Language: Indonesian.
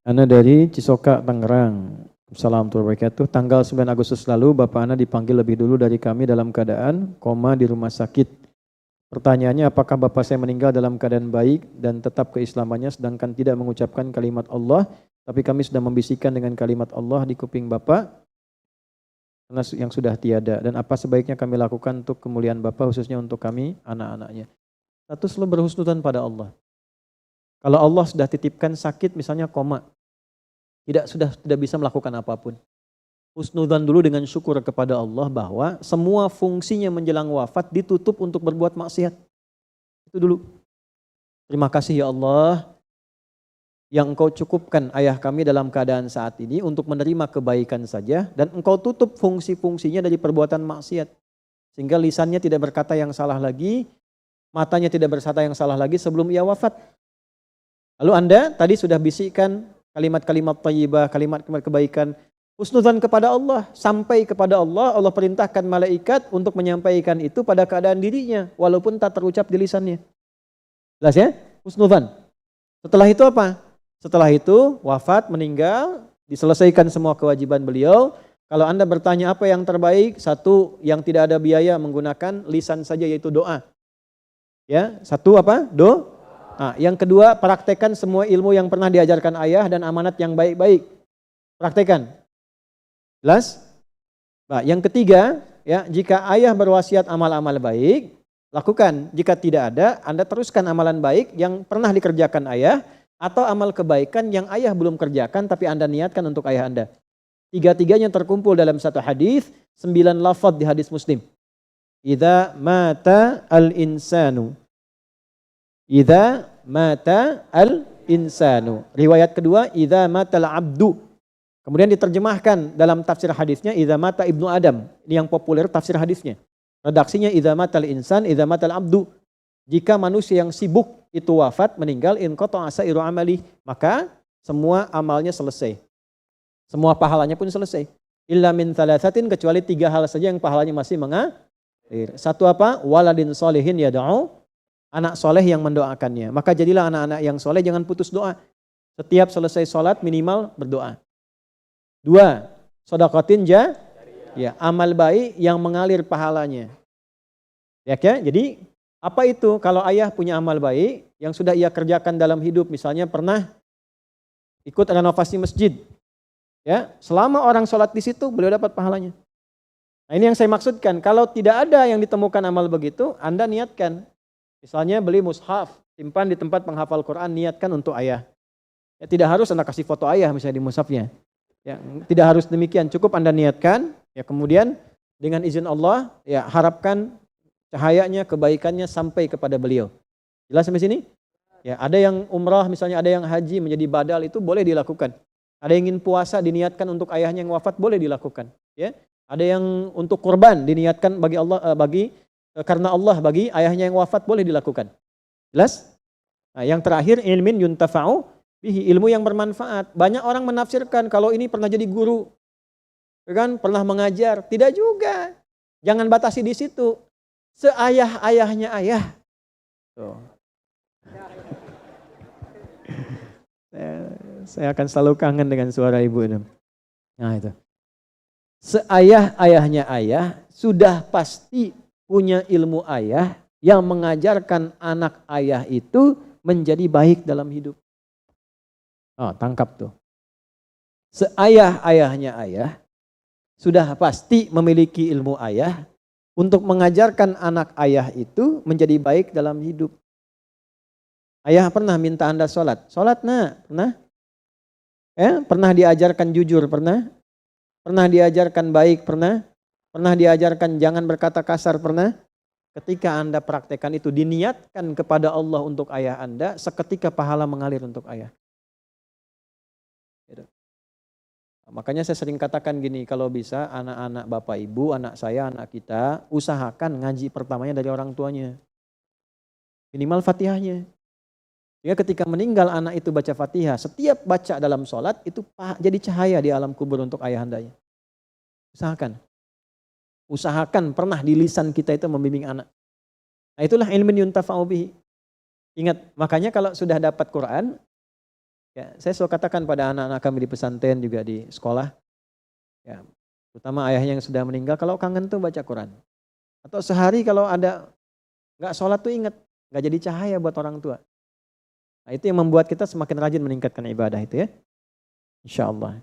Ana dari Cisoka, Tangerang. Assalamualaikum warahmatullahi wabarakatuh. Tanggal 9 Agustus lalu, Bapak Ana dipanggil lebih dulu dari kami dalam keadaan koma di rumah sakit. Pertanyaannya, apakah Bapak saya meninggal dalam keadaan baik dan tetap keislamannya sedangkan tidak mengucapkan kalimat Allah, tapi kami sudah membisikkan dengan kalimat Allah di kuping Bapak karena yang sudah tiada. Dan apa sebaiknya kami lakukan untuk kemuliaan Bapak, khususnya untuk kami, anak-anaknya. Satu, selalu berhusnudzan pada Allah. Kalau Allah sudah titipkan sakit, misalnya koma, tidak bisa melakukan apapun. Husnudzan dulu dengan syukur kepada Allah bahwa semua fungsinya menjelang wafat ditutup untuk berbuat maksiat. Itu dulu. Terima kasih ya Allah yang Engkau cukupkan ayah kami dalam keadaan saat ini untuk menerima kebaikan saja dan Engkau tutup fungsi-fungsinya dari perbuatan maksiat. Sehingga lisannya tidak berkata yang salah lagi, matanya tidak berkata yang salah lagi sebelum ia wafat. Lalu Anda tadi sudah bisikkan kalimat-kalimat thayyibah, kalimat-kalimat kebaikan, husnudzan kepada Allah, sampai kepada Allah, Allah perintahkan malaikat untuk menyampaikan itu pada keadaan dirinya, walaupun tak terucap di lisannya. Jelas ya? Husnudzan. Setelah itu apa? Setelah itu wafat, meninggal, diselesaikan semua kewajiban beliau. Kalau Anda bertanya apa yang terbaik, satu yang tidak ada biaya menggunakan lisan saja yaitu doa. Ya, satu apa? Nah, yang kedua, praktekkan semua ilmu yang pernah diajarkan ayah dan amanat yang baik-baik. Praktekkan. Jelas? Nah, yang ketiga, ya, jika ayah berwasiat amal-amal baik, lakukan. Jika tidak ada, Anda teruskan amalan baik yang pernah dikerjakan ayah atau amal kebaikan yang ayah belum kerjakan tapi Anda niatkan untuk ayah Anda. Tiga-tiganya terkumpul dalam satu hadis, 9 lafaz di hadis Muslim. Idza mata al-insanu. Idza mata al-insanu. Riwayat kedua, idza matal abdu. Kemudian diterjemahkan dalam tafsir hadisnya, idza mata ibnu Adam. Ini yang populer tafsir hadisnya. Redaksinya, idza matal insan, idza matal abdu. Jika manusia yang sibuk itu wafat, meninggal, inqata'a sa'iru amali, maka semua amalnya selesai. Semua pahalanya pun selesai. Illa min thalathatin, kecuali 3 hal saja yang pahalanya masih mengalir. Satu apa? Waladin solihin yada'u. Anak soleh yang mendoakannya. Maka jadilah anak-anak yang soleh, jangan putus doa. Setiap selesai sholat minimal berdoa. 2, sodakotin ya, amal baik yang mengalir pahalanya. Ya, jadi apa itu? Kalau ayah punya amal baik yang sudah ia kerjakan dalam hidup, misalnya pernah ikut renovasi masjid. Ya, selama orang sholat di situ beliau dapat pahalanya. Nah, ini yang saya maksudkan. Kalau tidak ada yang ditemukan amal begitu, Anda niatkan. Misalnya beli mushaf, simpan di tempat penghafal Quran, niatkan untuk ayah. Ya, tidak harus Anda kasih foto ayah misalnya di mushafnya. Ya, tidak harus demikian, cukup Anda niatkan, ya kemudian dengan izin Allah, ya harapkan cahayanya, kebaikannya sampai kepada beliau. Jelas sampai sini? Ya, ada yang umrah misalnya, ada yang haji menjadi badal, itu boleh dilakukan. Ada yang ingin puasa diniatkan untuk ayahnya yang wafat, boleh dilakukan. Ya, ada yang untuk kurban diniatkan bagi Allah, karena Allah bagi ayahnya yang wafat, boleh dilakukan. Jelas? Nah, yang terakhir, ilmin yuntafa'u bihi, ilmu yang bermanfaat. Banyak orang menafsirkan kalau ini pernah jadi guru, kan pernah mengajar, tidak juga. Jangan batasi di situ. Seayah-ayahnya ayah. Tuh. Saya akan selalu kangen dengan suara ibu itu. Nah itu. Seayah-ayahnya ayah sudah pasti punya ilmu ayah yang mengajarkan anak ayah itu menjadi baik dalam hidup. Oh, tangkap tuh. Seayah-ayahnya ayah sudah pasti memiliki ilmu ayah untuk mengajarkan anak ayah itu menjadi baik dalam hidup. Ayah pernah minta Anda sholat? Sholat nak? Pernah? Pernah diajarkan jujur? Pernah? Pernah diajarkan baik? Pernah? Pernah diajarkan jangan berkata kasar? Pernah? Ketika Anda praktekkan itu, diniatkan kepada Allah untuk ayah Anda, seketika pahala mengalir untuk ayah. Makanya saya sering katakan gini, kalau bisa anak-anak bapak ibu, anak saya, anak kita, usahakan ngaji pertamanya dari orang tuanya. Minimal Fatihahnya. Ya, ketika meninggal anak itu baca Fatihah, setiap baca dalam sholat itu jadi cahaya di alam kubur untuk ayah andanya. Usahakan. Usahakan pernah di lisan kita itu membimbing anak. Nah, itulah ilmin yuntafa'u bihi. Ingat, makanya kalau sudah dapat Quran, Ya, saya selalu katakan pada anak-anak kami di pesantren juga di sekolah, ya, terutama ayahnya yang sudah meninggal, kalau kangen tuh baca Quran. Atau sehari kalau ada nggak sholat tuh ingat, nggak jadi cahaya buat orang tua. Nah, itu yang membuat kita semakin rajin meningkatkan ibadah itu ya. Insya Allah.